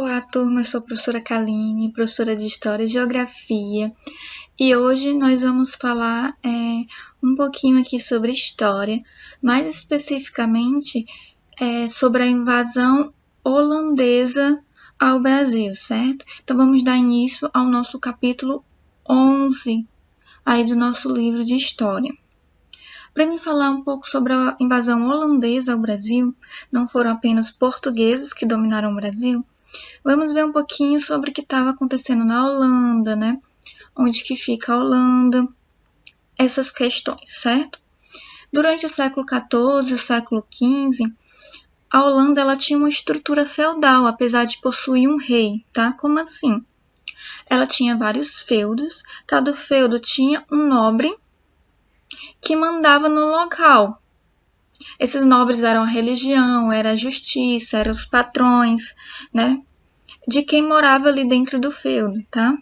Olá, turma, eu sou a professora Kaline, professora de História e Geografia, e hoje nós vamos falar um pouquinho aqui sobre história, mais especificamente sobre a invasão holandesa ao Brasil, certo? Então vamos dar início ao nosso capítulo 11 aí do nosso livro de História. Para me falar um pouco sobre a invasão holandesa ao Brasil, não foram apenas portugueses que dominaram o Brasil. Vamos ver um pouquinho sobre o que estava acontecendo na Holanda, né? Onde que fica a Holanda, essas questões, certo? Durante o século XIV e o século XV, a Holanda ela tinha uma estrutura feudal, apesar de possuir um rei, tá? Como assim? Ela tinha vários feudos, cada feudo tinha um nobre que mandava no local. Esses nobres eram a religião, era a justiça, eram os patrões, né? De quem morava ali dentro do feudo, tá?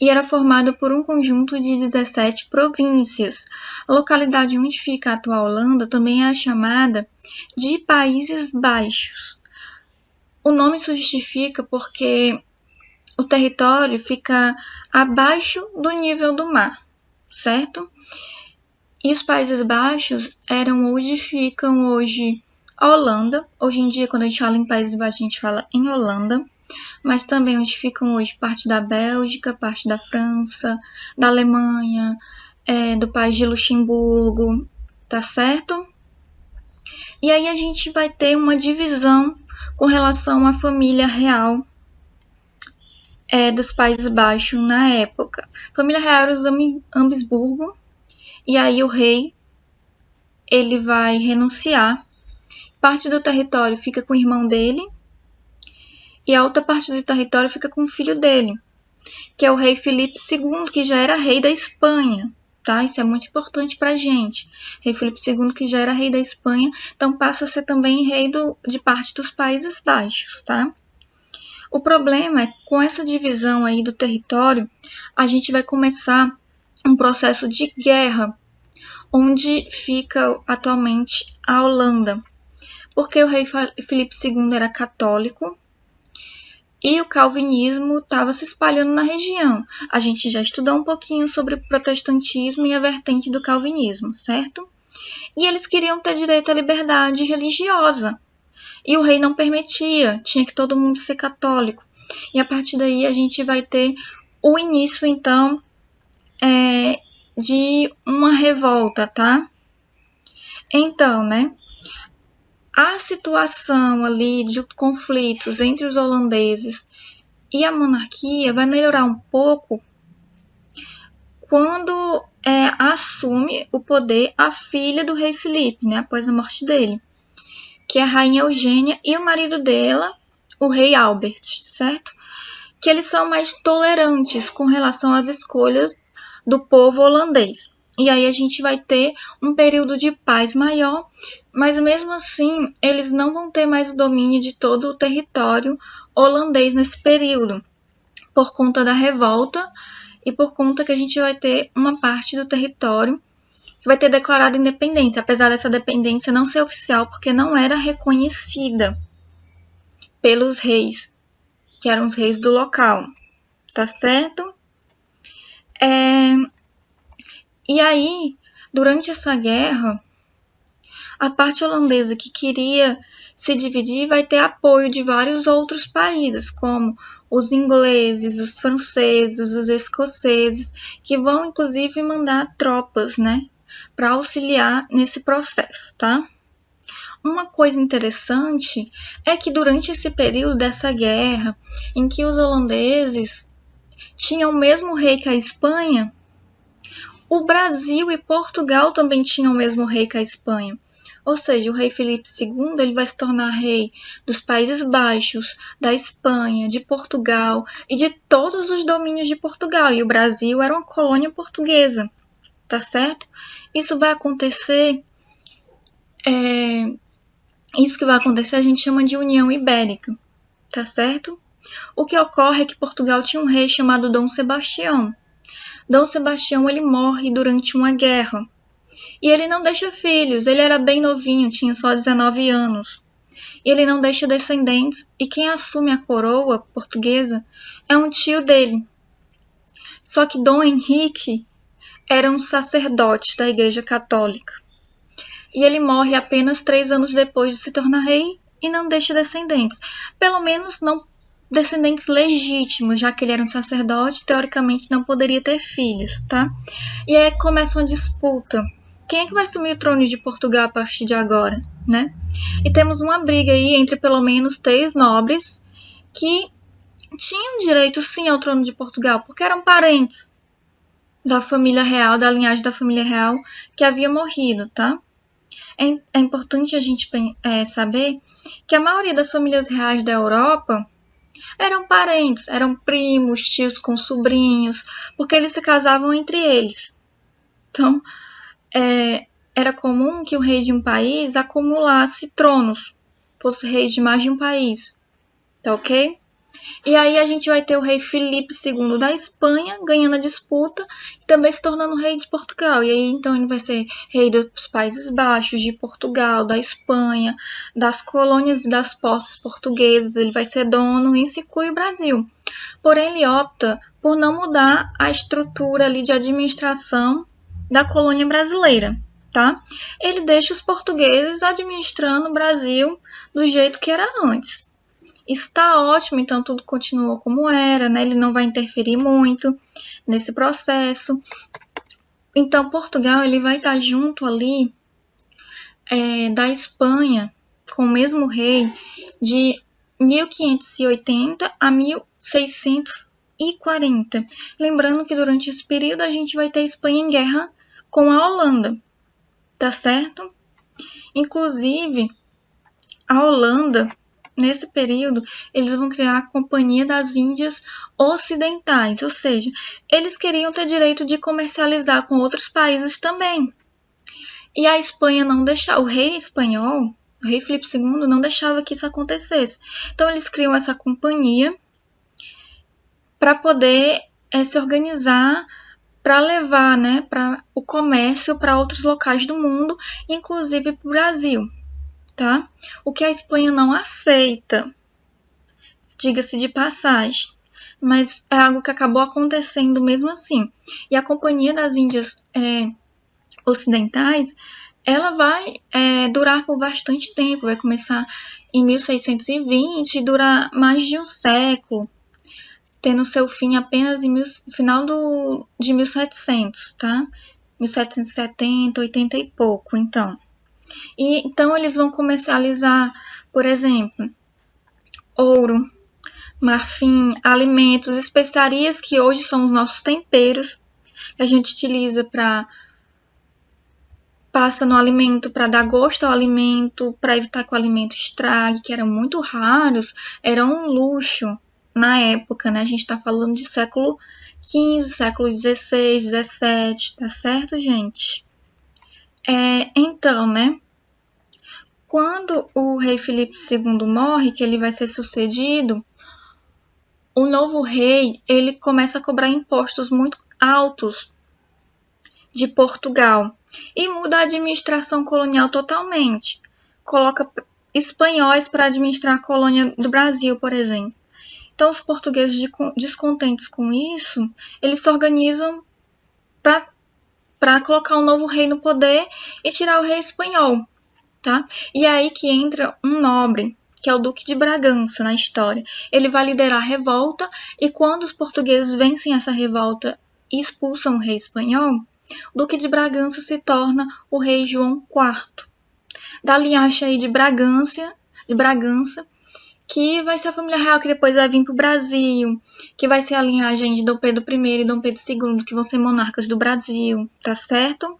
E era formado por um conjunto de 17 províncias. A localidade onde fica a atual Holanda também era chamada de Países Baixos. O nome se justifica porque o território fica abaixo do nível do mar, certo? E os Países Baixos eram onde ficam hoje a Holanda. Hoje em dia, quando a gente fala em Países Baixos, a gente fala em Holanda. Mas também onde ficam hoje parte da Bélgica, parte da França, da Alemanha, do país de Luxemburgo, tá certo? E aí a gente vai ter uma divisão com relação à família real dos Países Baixos na época. A família real era os Habsburgo, e aí o rei ele vai renunciar. Parte do território fica com o irmão dele, e a outra parte do território fica com o filho dele, que é o rei Filipe II, que já era rei da Espanha, tá? Isso é muito importante pra gente. Rei Filipe II, que já era rei da Espanha, então passa a ser também rei de parte dos Países Baixos, tá? O problema é que com essa divisão aí do território, a gente vai começar um processo de guerra, onde fica atualmente a Holanda, porque o rei Filipe II era católico, e o calvinismo estava se espalhando na região. A gente já estudou um pouquinho sobre o protestantismo e a vertente do calvinismo, certo? E eles queriam ter direito à liberdade religiosa. E o rei não permitia, tinha que todo mundo ser católico. E a partir daí a gente vai ter o início, então, de uma revolta, tá? Então, né? A situação ali de conflitos entre os holandeses e a monarquia vai melhorar um pouco quando assume o poder a filha do rei Filipe, né, após a morte dele, que é a rainha Eugênia, e o marido dela, o rei Albert, certo? Que eles são mais tolerantes com relação às escolhas do povo holandês. E aí a gente vai ter um período de paz maior, mas mesmo assim eles não vão ter mais o domínio de todo o território holandês nesse período, por conta da revolta e por conta que a gente vai ter uma parte do território que vai ter declarado independência, apesar dessa dependência não ser oficial, porque não era reconhecida pelos reis, que eram os reis do local, tá certo? E aí, durante essa guerra, a parte holandesa que queria se dividir vai ter apoio de vários outros países, como os ingleses, os franceses, os escoceses, que vão inclusive mandar tropas, né, para auxiliar nesse processo, tá? Uma coisa interessante é que durante esse período dessa guerra, em que os holandeses tinham o mesmo rei que a Espanha, o Brasil e Portugal também tinham o mesmo rei que a Espanha. Ou seja, o rei Filipe II ele vai se tornar rei dos Países Baixos, da Espanha, de Portugal e de todos os domínios de Portugal. E o Brasil era uma colônia portuguesa, tá certo? Isso vai acontecer... Isso que vai acontecer a gente chama de União Ibérica, tá certo? O que ocorre é que Portugal tinha um rei chamado Dom Sebastião. Dom Sebastião ele morre durante uma guerra. E ele não deixa filhos, ele era bem novinho, tinha só 19 anos. e ele não deixa descendentes, e quem assume a coroa portuguesa é um tio dele. Só que Dom Henrique era um sacerdote da Igreja Católica, e ele morre apenas 3 anos depois de se tornar rei e não deixa descendentes. Pelo menos não descendentes legítimos, já que ele era um sacerdote, teoricamente não poderia ter filhos, tá? E aí começa uma disputa. Quem é que vai assumir o trono de Portugal a partir de agora, né? E temos uma briga aí entre pelo menos 3 nobres que tinham direito sim ao trono de Portugal, porque eram parentes da família real, da linhagem da família real que havia morrido, tá? É importante a gente saber que a maioria das famílias reais da Europa eram parentes, eram primos, tios com sobrinhos, porque eles se casavam entre eles. Então, era comum que o rei de um país acumulasse tronos, fosse rei de mais de um país, tá ok? E aí a gente vai ter o rei Filipe II da Espanha ganhando a disputa e também se tornando rei de Portugal. E aí então ele vai ser rei dos Países Baixos, de Portugal, da Espanha, das colônias e das posses portuguesas. Ele vai ser dono, isso inclui o Brasil. Porém ele opta por não mudar a estrutura ali de administração da colônia brasileira, tá? Ele deixa os portugueses administrando o Brasil do jeito que era antes. Isso está ótimo, então tudo continua como era, né? Ele não vai interferir muito nesse processo. Então, Portugal ele vai estar junto ali da Espanha, com o mesmo rei, de 1580 a 1640. Lembrando que durante esse período a gente vai ter a Espanha em guerra com a Holanda, tá certo? Inclusive, a Holanda, nesse período, eles vão criar a Companhia das Índias Ocidentais, ou seja, eles queriam ter direito de comercializar com outros países também. E a Espanha não deixava, o rei espanhol, o rei Filipe II, não deixava que isso acontecesse. Então eles criam essa companhia para poder se organizar para levar, né, para o comércio para outros locais do mundo, inclusive para o Brasil. Tá? O que a Espanha não aceita, diga-se de passagem, mas é algo que acabou acontecendo mesmo assim. E a Companhia das Índias Ocidentais, ela vai durar por bastante tempo, vai começar em 1620 e durar mais de um século, tendo seu fim apenas no final de 1700, tá? 1770, 80 e pouco, então. E então eles vão comercializar, por exemplo, ouro, marfim, alimentos, especiarias que hoje são os nossos temperos, que a gente utiliza passa no alimento para dar gosto ao alimento, para evitar que o alimento estrague, que eram muito raros, era um luxo na época, né? A gente está falando de século XV, século XVI, XVII, tá certo, gente? Então, né? Quando o rei Filipe II morre, que ele vai ser sucedido, o novo rei ele começa a cobrar impostos muito altos de Portugal e muda a administração colonial totalmente. Coloca espanhóis para administrar a colônia do Brasil, por exemplo. Então, os portugueses descontentes com isso, eles se organizam para colocar um novo rei no poder e tirar o rei espanhol. Tá? E é aí que entra um nobre, que é o Duque de Bragança na história. Ele vai liderar a revolta e quando os portugueses vencem essa revolta e expulsam o rei espanhol, o Duque de Bragança se torna o rei João IV, da linhagem aí de Bragança, que vai ser a família real que depois vai vir para o Brasil, que vai ser a linhagem de Dom Pedro I e Dom Pedro II, que vão ser monarcas do Brasil, tá certo?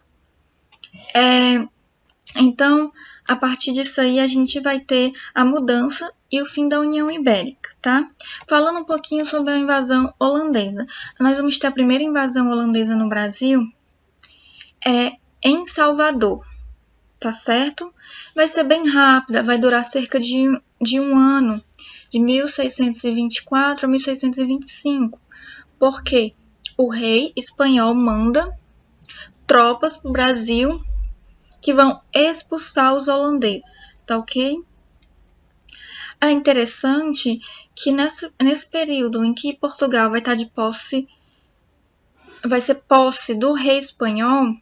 Então, a partir disso aí, a gente vai ter a mudança e o fim da União Ibérica, tá? Falando um pouquinho sobre a invasão holandesa. Nós vamos ter a primeira invasão holandesa no Brasil em Salvador, tá certo? Vai ser bem rápida, vai durar cerca de um ano, de 1624 a 1625, porque o rei espanhol manda tropas para o Brasil que vão expulsar os holandeses, tá ok? É interessante que nesse período em que Portugal vai estar de posse, vai ser posse do rei espanhol,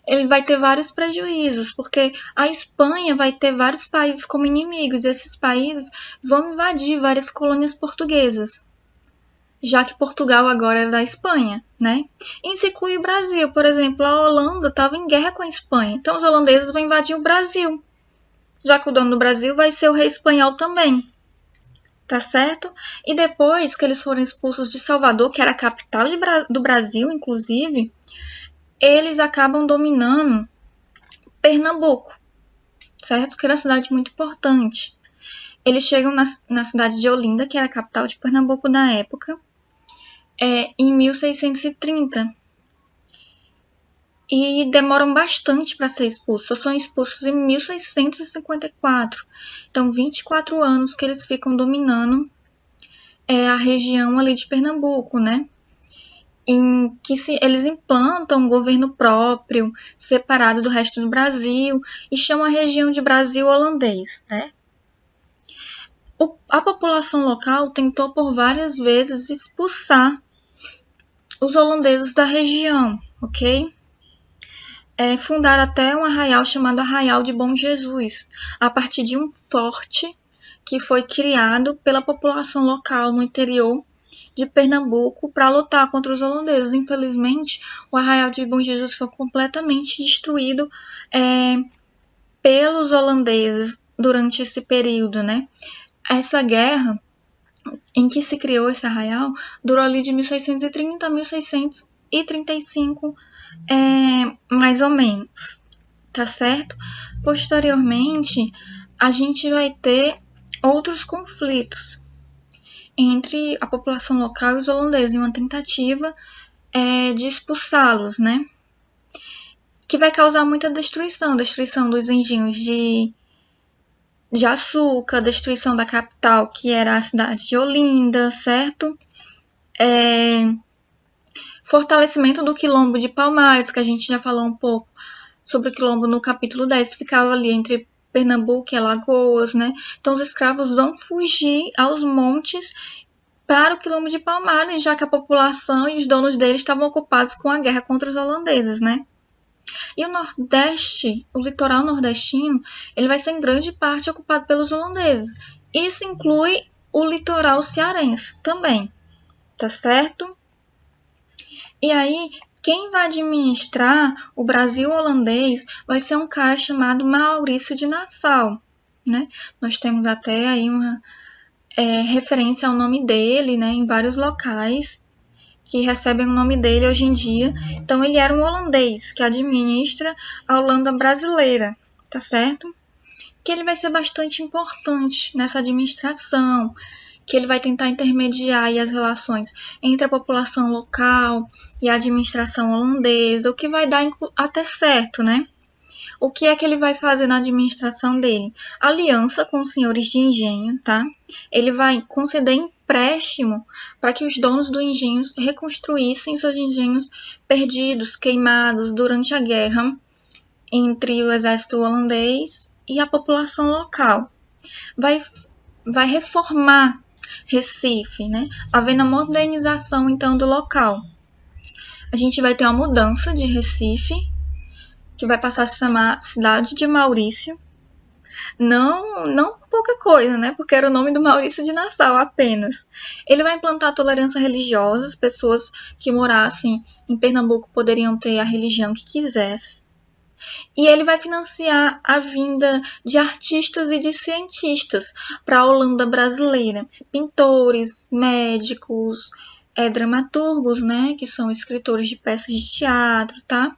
ele vai ter vários prejuízos, porque a Espanha vai ter vários países como inimigos, e esses países vão invadir várias colônias portuguesas, já que Portugal agora é da Espanha, né? Isso inclui o Brasil, por exemplo, a Holanda estava em guerra com a Espanha, então os holandeses vão invadir o Brasil, já que o dono do Brasil vai ser o rei espanhol também, tá certo? E depois que eles foram expulsos de Salvador, que era a capital do Brasil, inclusive, eles acabam dominando Pernambuco, certo? Que era uma cidade muito importante. Eles chegam na cidade de Olinda, que era a capital de Pernambuco na época, em 1630. E demoram bastante para ser expulsos. Só são expulsos em 1654. Então, 24 anos que eles ficam dominando a região ali de Pernambuco, né? Em que eles implantam um governo próprio, separado do resto do Brasil, e chamam a região de Brasil holandês, né? A população local tentou por várias vezes expulsar os holandeses da região, ok? Fundaram até um arraial chamado Arraial de Bom Jesus, a partir de um forte que foi criado pela população local no interior de Pernambuco para lutar contra os holandeses. Infelizmente, o Arraial de Bom Jesus foi completamente destruído pelos holandeses durante esse período, né? Essa guerra em que se criou esse arraial durou ali de 1630 a 1635, mais ou menos, tá certo? Posteriormente, a gente vai ter outros conflitos entre a população local e os holandeses, em uma tentativa de expulsá-los, né? Que vai causar muita destruição dos engenhos de açúcar, destruição da capital, que era a cidade de Olinda, certo? Fortalecimento do quilombo de Palmares, que a gente já falou um pouco sobre o quilombo no capítulo 10, ficava ali entre Pernambuco e Alagoas, né? Então os escravos vão fugir aos montes para o quilombo de Palmares, já que a população e os donos deles estavam ocupados com a guerra contra os holandeses, né? E o Nordeste, o litoral nordestino, ele vai ser em grande parte ocupado pelos holandeses. Isso inclui o litoral cearense também, tá certo? E aí, quem vai administrar o Brasil holandês vai ser um cara chamado Maurício de Nassau, né? Nós temos até aí uma referência ao nome dele, né, em vários locais que recebem o nome dele hoje em dia. Então, ele era um holandês que administra a Holanda brasileira, tá certo? Que ele vai ser bastante importante nessa administração, que ele vai tentar intermediar aí as relações entre a população local e a administração holandesa, o que vai dar até certo, né? O que é que ele vai fazer na administração dele? Aliança com os senhores de engenho, tá? Ele vai conceder empréstimo para que os donos do engenho reconstruíssem seus engenhos perdidos, queimados durante a guerra entre o exército holandês e a população local. Vai reformar Recife, né? Havendo a modernização, então, do local. A gente vai ter uma mudança de Recife, que vai passar a se chamar Cidade de Maurício. Não pouca coisa, né? Porque era o nome do Maurício de Nassau apenas. Ele vai implantar tolerância religiosa, as pessoas que morassem em Pernambuco poderiam ter a religião que quisessem. E ele vai financiar a vinda de artistas e de cientistas para a Holanda brasileira. Pintores, médicos, dramaturgos, né? Que são escritores de peças de teatro, tá?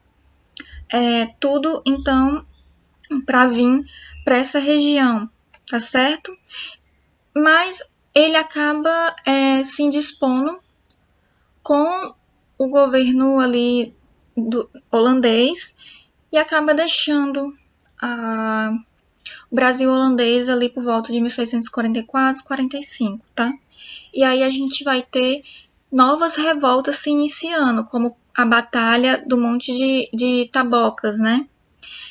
Tudo, então, para vir para essa região, tá certo? Mas ele acaba se indispondo com o governo ali do holandês e acaba deixando o Brasil holandês ali por volta de 1644, 45, tá? E aí a gente vai ter novas revoltas se iniciando, como a Batalha do Monte de Tabocas, né?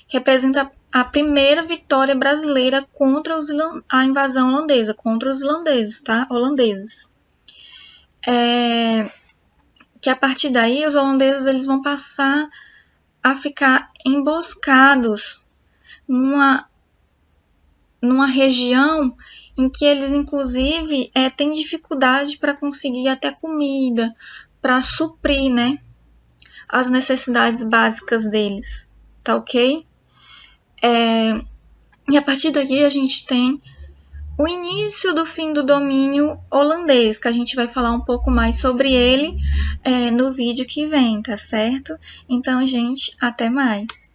Representa a primeira vitória brasileira contra a invasão holandesa, contra os holandeses, tá? Holandeses. Que a partir daí os holandeses eles vão passar a ficar emboscados numa região em que eles, inclusive, têm dificuldade para conseguir até comida, para suprir, né, as necessidades básicas deles, tá ok? E a partir daí a gente tem o início do fim do domínio holandês, que a gente vai falar um pouco mais sobre ele no vídeo que vem, tá certo? Então, gente, até mais!